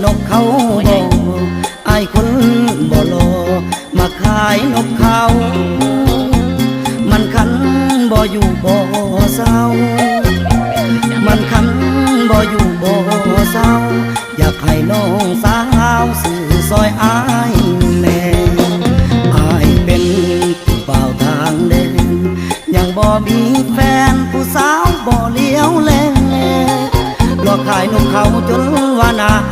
นกเขาบ่ไอ้คนบ่รอมาขายนกเขามันคันบ่อยู่บ่เศร้ามันคันบ่อยู่บ่เศร้าอยากให้น้องสาวสื่อซอยอ้ายแน่อ้ายเป็นผู้เป่าทางแดนยังบ่มีแฟนผู้สาวบ่เลี้ยวแลหลอกขายนกเขาจนว่านา